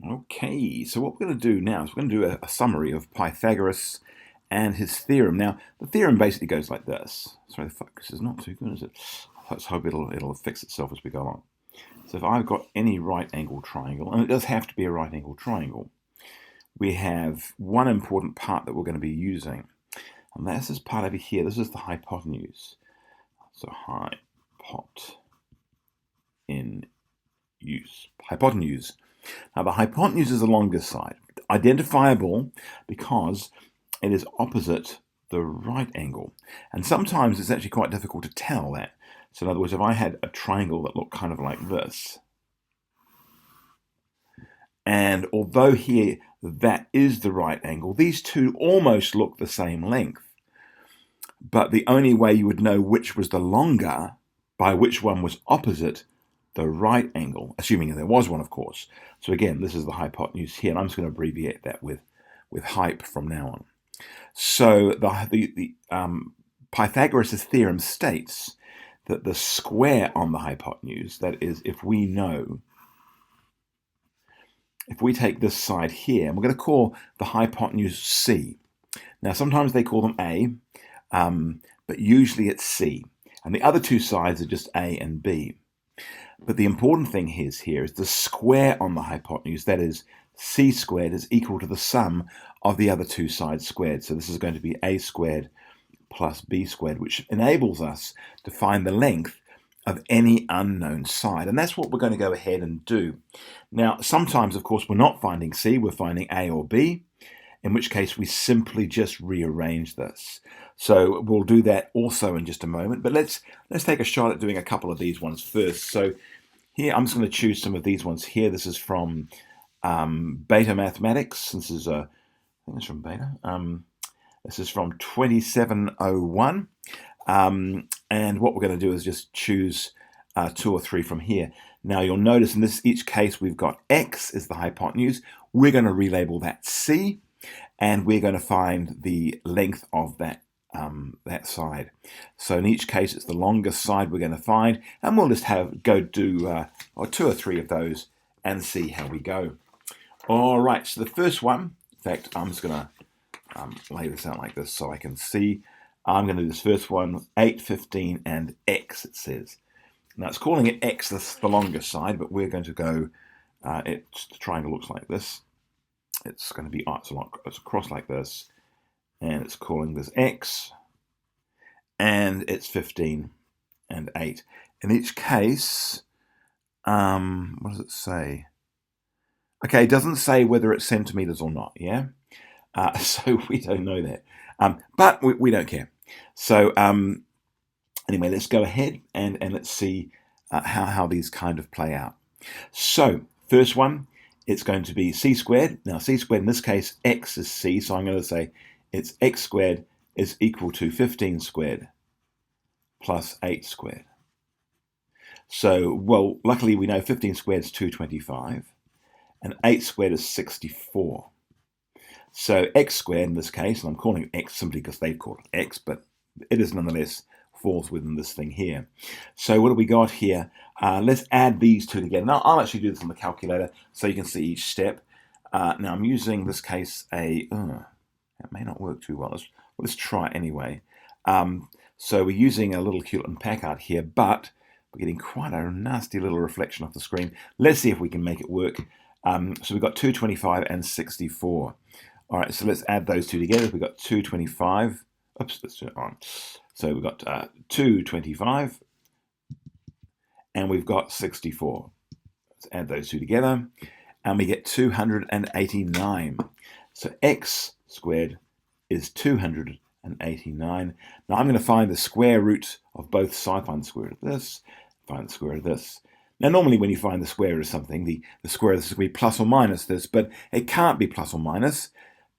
Okay, so what we're going to do now is we're going to do a summary of Pythagoras and his theorem. Now, the theorem basically goes like this. Sorry, the focus is not too good, is it? Let's hope it'll fix itself as we go along. So if I've got any right-angled triangle, and it does have to be a right-angled triangle, we have one important part that we're going to be using, and that's this part over here. This is the hypotenuse. So hypotenuse. Now the hypotenuse is the longest side, identifiable because it is opposite the right angle. And sometimes it's actually quite difficult to tell that. So in other words, if I had a triangle that looked kind of like this, and although here that is the right angle, these two almost look the same length. But the only way you would know which was the longer, by which one was opposite the right angle, assuming there was one, of course. So again, this is the hypotenuse here, and I'm just going to abbreviate that with hype from now on. So the Pythagoras' theorem states that the square on the hypotenuse, that is, if we take this side here, and we're going to call the hypotenuse C. Now, sometimes they call them A, but usually it's C. And the other two sides are just A and B. But the important thing here is the square on the hypotenuse, that is, C squared is equal to the sum of the other two sides squared. So this is going to be A squared plus B squared, which enables us to find the length of any unknown side. And that's what we're going to go ahead and do. Now, sometimes, of course, we're not finding C, we're finding A or B, in which case we simply just rearrange this. So we'll do that also in just a moment, but let's take a shot at doing a couple of these ones first. So here, I'm just going to choose some of these ones here. This is from Beta Mathematics. This is, I think it's from Beta. This is from 2701. And what we're going to do is just choose 2 or 3 from here. Now you'll notice in each case we've got X is the hypotenuse. We're going to relabel that C, and we're going to find the length of that side. So in each case it's the longest side we're going to find, and we'll just go do 2 or 3 of those and see how we go. All right, so the first one, in fact, I'm just going to lay this out like this so I can see. I'm going to do this first one, 8, 15, and X, it says. Now it's calling it X, that's the longest side, but we're going to go, the triangle looks like this. It's going to be, it's across like this, and it's calling this X, and it's 15 and 8. In each case, what does it say? Okay, it doesn't say whether it's centimeters or not, yeah? So we don't know that, but we don't care. So anyway, let's go ahead and let's see how these kind of play out. So first one, it's going to be C squared. Now C squared, in this case, X is C, so I'm going to say it's X squared is equal to 15 squared plus 8 squared. So, well, luckily we know 15 squared is 225, and 8 squared is 64. So X squared in this case, and I'm calling it X simply because they've called it X, but it is nonetheless falls within this thing here. So what do we got here? Let's add these two together. Now I'll actually do this on the calculator so you can see each step. Now I'm using this case that may not work too well. Let's try it anyway. So we're using a little Hewlett & Packard here, but we're getting quite a nasty little reflection off the screen. Let's see if we can make it work. So we've got 225 and 64. All right, so let's add those two together. We've got 225. Oops, let's turn it on. So we've got 225, and we've got 64. Let's add those two together, and we get 289. So X squared is 289. Now I'm going to find the square root of both sides. Find the square root of this, find the square root of this. Now normally when you find the square root of something, the square of this will be plus or minus this, but it can't be plus or minus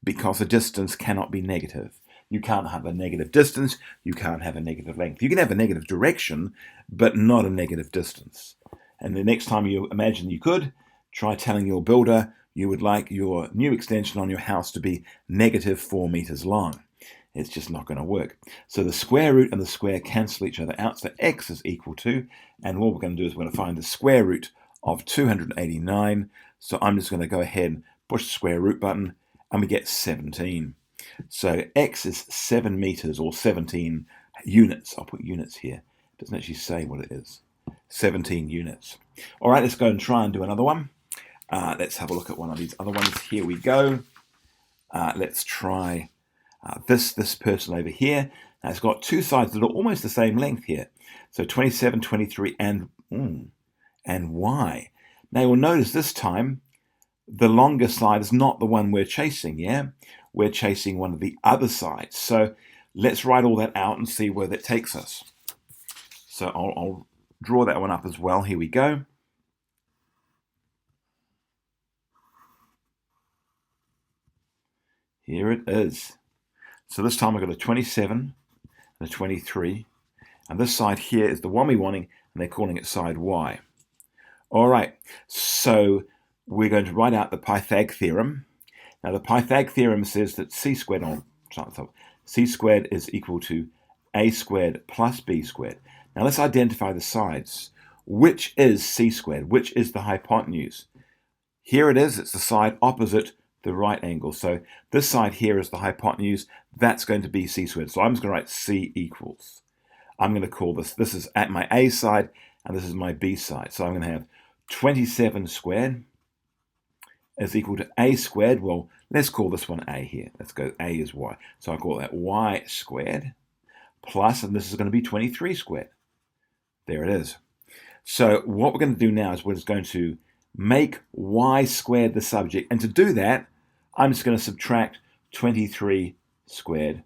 because the distance cannot be negative. You can't have a negative distance, you can't have a negative length. You can have a negative direction, but not a negative distance. And the next time you imagine you could, try telling your builder you would like your new extension on your house to be negative 4 meters long. It's just not going to work. So the square root and the square cancel each other out, so X is equal to, and what we're going to do is we're going to find the square root of 289. So I'm just going to go ahead and push the square root button, and we get 17. So x is 7 meters, or 17 units. I'll put units here. It doesn't actually say what it is. 17 units. All right, let's go and try and do another one. Let's have a look at one of these other ones. Here we go. Let's try this person over here. Now it's got two sides that are almost the same length here. So 27, 23, and y. Now you'll notice this time the longer side is not the one we're chasing, yeah? We're chasing one of the other sides. So let's write all that out and see where that takes us. So I'll draw that one up as well. Here we go. Here it is. So this time I've got a 27 and a 23. And this side here is the one we're wanting, and they're calling it side y. All right, so we're going to write out the Pythag theorem. Now the Pythag theorem says that c squared is equal to a squared plus b squared. Now let's identify the sides. Which is c squared? Which is the hypotenuse? Here it is. It's the side opposite the right angle. So this side here is the hypotenuse. That's going to be c squared. So I'm just going to write c equals. I'm going to call this is at my a side, and this is my b side. So I'm going to have 27 squared is equal to a squared. Well, let's call this one a here. Let's go a is y. So I call that y squared plus, and this is going to be 23 squared. There it is. So what we're going to do now is we're just going to make y squared the subject. And to do that, I'm just going to subtract 23 squared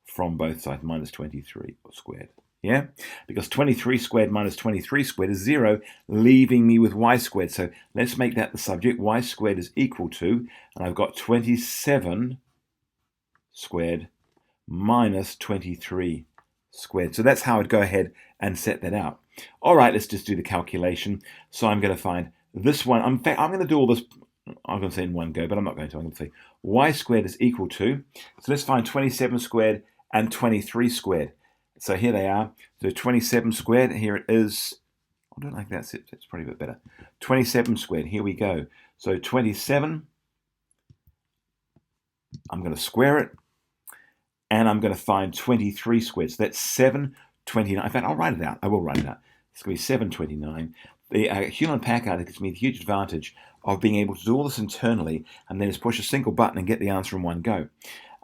from both sides, minus 23 squared. Yeah, because 23 squared minus 23 squared is 0, leaving me with y squared. So let's make that the subject. Y squared is equal to, and I've got 27 squared minus 23 squared. So that's how I'd go ahead and set that out. All right, let's just do the calculation. So I'm going to find this one. In fact, I'm going to do all this, I'm going to say in one go, but I'm not going to. I'm going to say y squared is equal to, so let's find 27 squared and 23 squared. So here they are. So 27 squared, here it is. I don't like that. It's probably a bit better. 27 squared, here we go. So 27, I'm going to square it, and I'm going to find 23 squared. So that's 729. In fact, I'll write it out. I will write it out. It's going to be 729. The Hewlett-Packard gives me the huge advantage of being able to do all this internally and then just push a single button and get the answer in one go.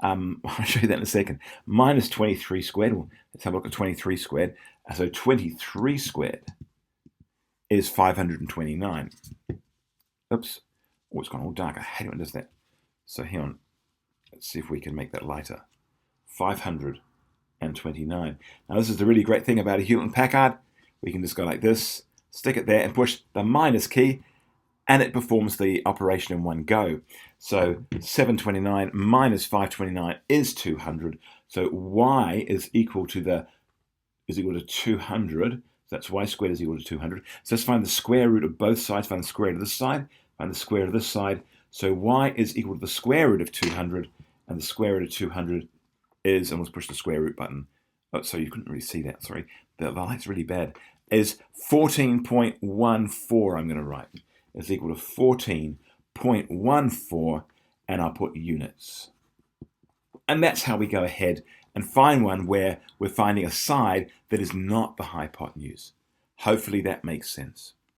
I'll show you that in a second. Minus 23 squared. Well, let's have a look at 23 squared. So 23 squared is 529. Oops. Oh, it's gone all dark. I hate it when it does that. So hang on. Let's see if we can make that lighter. 529. Now this is the really great thing about a Hewlett-Packard. We can just go like this, stick it there, and push the minus key, and it performs the operation in one go. So 729 minus 529 is 200. So y is equal to 200. So that's y squared is equal to 200. So let's find the square root of both sides. Find the square root of this side. Find the square root of this side. So y is equal to the square root of 200, and the square root of 200 is, and let's push the square root button. Oh, so you couldn't really see that. Sorry, the light's really bad. Is 14.14. I'm going to write is equal to 14.14, and I'll put units. And that's how we go ahead and find one where we're finding a side that is not the hypotenuse. Hopefully that makes sense.